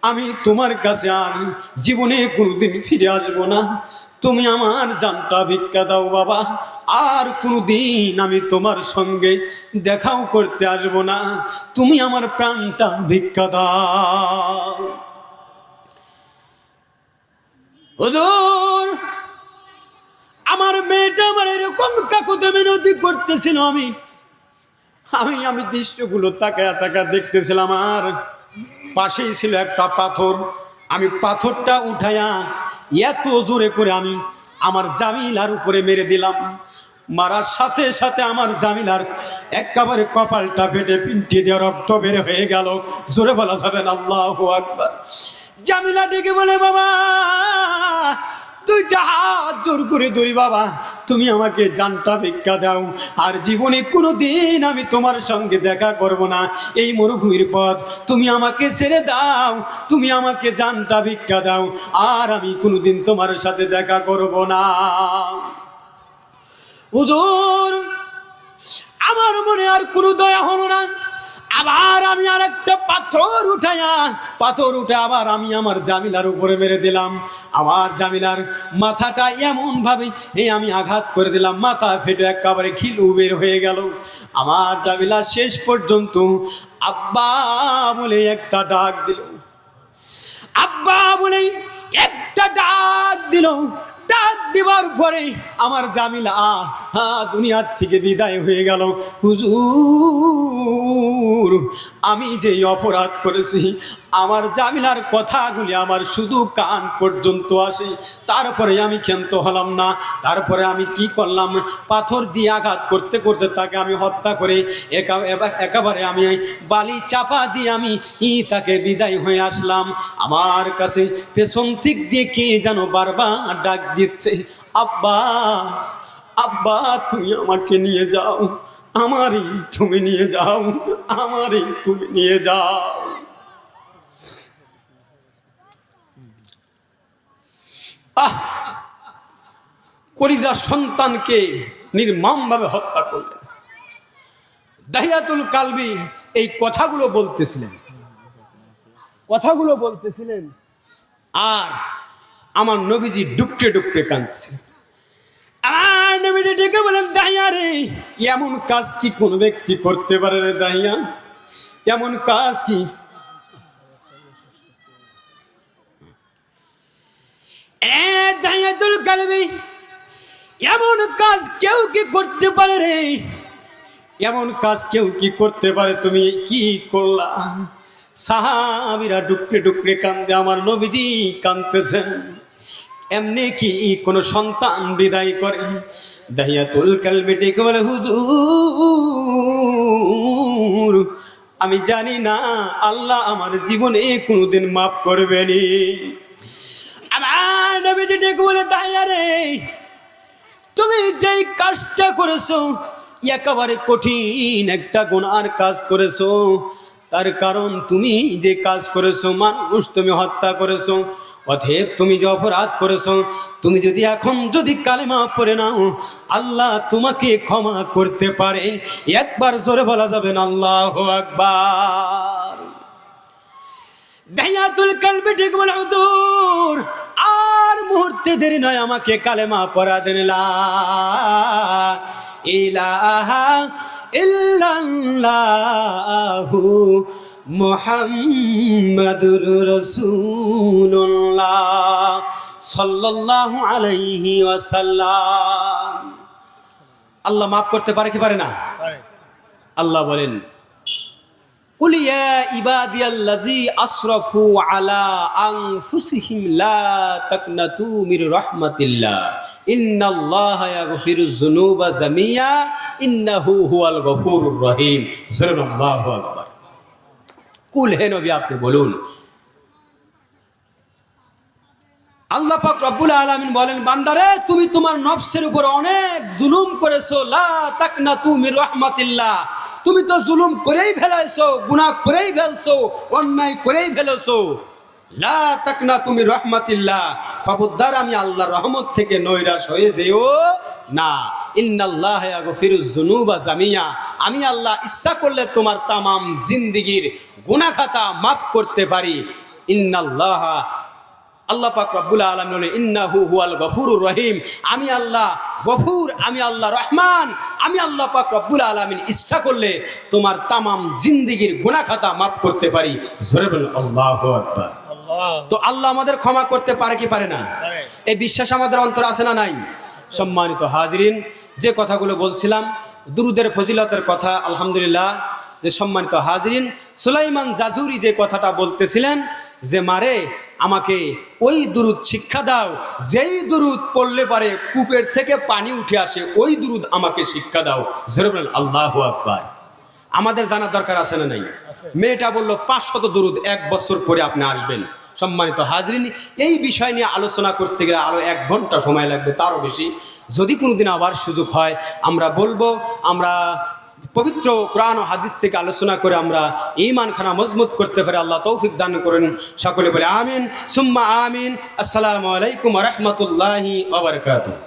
আমি তোমার কাছে আর জীবনে কোনোদিন ফিরে আসবো না। তুমি আমার জানটা ভিক্ষা দাও বাবা, আর কোনোদিন আমি তোমার সঙ্গে দেখাও করতে আসবো না। তুমি আমার প্রাণটা ভিক্ষা দাও। হুজুর, আমার মেয়েটা আমার এরকম কাকুতে মিনতি করতেছিল, আমি আমি আমি দৃশ্যগুলো তাকায়া দেখতেছিলাম। আর পাশেই ছিল একটা পাথর, আমি পাথরটা উঠাইয়া এত জোরে করে আমি আমার জামিলার উপরে মেরে দিলাম। মারার সাথে সাথে আমার জামিলার একেবারে কপালটা ফেটে পিন্টি দিয়ে রক্ত বের হয়ে গেল। জোরে বলা যাবে না আল্লাহু আকবার। জামিলা ডেকে বলে, বাবা দুইটা হাত জোর করে ধরি, বাবা তুমি আমাকে জানটা ভিক্ষা দাও, আর জীবনে কোনো দিন আমি তোমার সঙ্গে দেখা করব না। এই মরুভূমির পথ তুমি আমাকে ছেড়ে দাও, তুমি আমাকে জানটা ভিক্ষা দাও, আর আমি কোনোদিন তোমার সাথে দেখা করব না। হুজুর, আমার মনে আর কোনো দয়া হলো না। আবার আমি আর একটা পাথর উঠে আবার আমি আমার জামিলার উপরে মেরে দিলাম। আমার জামিলার মাথাটা এমন ভাবে আমি আঘাত করে দিলাম, মাথা ফেটে একেবারে খিলু বের হয়ে গেল। আমার জামিলা শেষ পর্যন্ত আব্বা বলে একটা ডাক দিল, আব্বা বলে একটা ডাক দিল। ডাক দিবার পরে আমার জামিলা দুনিয়ার থেকে বিদায় হয়ে গেল। হুজুর, আমি যে অপরাধ করেছি, আমার জামিলার কথাগুলি আমার শুধু কান পর্যন্ত আসে, তারপরে আমি ক্ষান্ত হলাম না। তারপরে আমি কি করলাম, পাথর দিয়ে আঘাত করতে করতে তাকে আমি হত্যা করে একেবারে আমি বালি চাপা দিয়ে আমি তাকে বিদায় হয়ে আসলাম। আমার কাছে পেছন দিক দিয়ে কে যেন বারবার ডাক দিচ্ছে, আব্বা আব্বা তুমি আমাকে নিয়ে যাও, আমারই তুমি নিয়ে যাও, আমারই তুমি নিয়ে যাও। কলিজার সন্তানকে নির্মমভাবে হত্যা করলেন। দাহিয়াতুল কালবি এই কথাগুলো বলতেছিলেন, আর আমার নবীজি ডুকরে ডুকরে কাঁদছিলেন। আমার নবীজি ডেকে বলেন, দাহিয়া রে, এমন কাজ কি কোন ব্যক্তি করতে পারে রে দাহিয়া? এমন কাজ কি? দাহিয়াতুল কালবি, এমন কাজ কেউ কি করতে পারে রে? এমন কাজ কেউ কি করতে পারে? তুমি কি করলা? সাহাবীরা ডুকরে ডুকরে কান্দে, আমার নবীজি কাঁদতেছেন। এমনি কি কোনো সন্তান বিদায় করে? দাহিয়াতুল কালবি ডেকে বলে, হুজুর আমি জানি না আল্লাহ আমার জীবনে কোনোদিন মাফ করবেনি। আমার নবীজি ডেকে বলে, দাহিয়া রে, তুমি যেই কাজটা করেছো একেবারে কঠিন একটা গুনার কাজ করেছো। তার কারণ তুমি যে কাজ করেছো, মানুষ তুমি হত্যা করেছো। অতএব তুমি যে অপরাধ করেছো, তুমি যদি এখন কালেমা পড়ে নাও, আল্লাহ তোমাকে ক্ষমা করতে পারে। একবার জোরে বলা যাবে না আল্লাহু আকবার। দাহিয়াতুল কালবি ঠিক বলে, হুজুর আর মুহূর্তে দেরি নয়, আমাকে কালেমা পড়া দেন, লা ইলাহা ইল্লাল্লাহু মুহাম্মাদুর রাসূলুল্লাহ সাল্লাল্লাহু আলাইহি ওয়াসাল্লাম। আল্লাহ মাফ করতে পারে কি পারে না? আল্লাহ বলেন, কুল ইয়া ইবাদিয়াল্লাযী আসরাফু আলা আনফুসিহিম লা তাকনাতু মির রাহমাতিল্লাহ ইন্নাল্লাহা ইয়াগফিরুয যুনুবা জামিয়া ইন্নাহু হুয়াল গফুরুর রহিম। সুবহানাল্লাহু আকবার। কুল, হে নবী আপনি বলুন। আল্লাহ পাক রব্বুল আলামিন বলেন, বান্দারে তুমি তোমার নফসের উপর অনেক জুলুম করেছো। লা তাকনাতু মির রাহমাতিল্লাহ, তুমি তো জুলুম করেই ফেলেছো, গুনাহ করেই ফেলছো, অন্যায় করেই ফেলেছো। লা তাকনাতু মির রাহমাতিল্লাহ, খবরদার আমি আল্লাহর রহমত থেকে নৈরাশ হয়ে যেও না। ইন্নাল্লাহা ইয়াগফিরুয যুনুবা জামিয়া, আমি আল্লাহ ইচ্ছা করলে তোমার তামাম জিন্দেগীর গুনাহ খাতা মাফ করতে পারি। ইন্নাল্লাহা, আল্লাহ পাক রব্বুল আলামিন বলেন ইন্নাহু হুয়াল গফুরুর রহিম, আমি আল্লাহ গফুর, আমি আল্লাহ রহমান, আমি আল্লাহ পাক রব্বুল আলামিন ইচ্ছা করলে তোমার তামাম জিন্দেগির গুনাহ খাতা মাফ করতে পারি। জোরে বলুন আল্লাহু আকবার। তো আল্লাহ আমাদের ক্ষমা করতে পারে কি পারে না? এই বিশ্বাস আমাদের অন্তরে আছে না নাই? সম্মানিত হাজিরিন, যে কথাগুলো বলছিলাম দুরুদের ফজিলতের কথা, আলহামদুলিল্লাহ, যে সম্মানিত হাজিরিন সুলাইমান জাজুরি যে কথাটা বলতেছিলেন যে মারে আমাকে ওই দুরুদ শিক্ষা দাও, যেই দুরুদ পড়লে পারে কূপের থেকে পানি উঠে আসে, ওই দুরুদ আমাকে শিক্ষা দাও। জোরে বলেন আল্লাহু আকবার। আমাদের জানার দরকার আছে না নাই? মেয়েটা বলল 500 দুরুদ 1 বছর পরে আপনি আসবেন। সম্মানিত হাজরিন, এই বিষয় নিয়ে আলোচনা করতে গেলে আরো 1 ঘন্টা সময় লাগবে, তারও বেশি। যদি কোনোদিন আবার সুযোগ হয় আমরা বলবো, আমরা পবিত্র কোরআন ও হাদিস থেকে আলোচনা করে আমরা ঈমানখানা মজবুত করতে পারি। আল্লাহ তৌফিক দান করেন। সকলে বলে আমিন সুম্মা আমিন। আসসালামু আলাইকুম ওয়া রাহমাতুল্লাহি ওয়া বারাকাতুহু।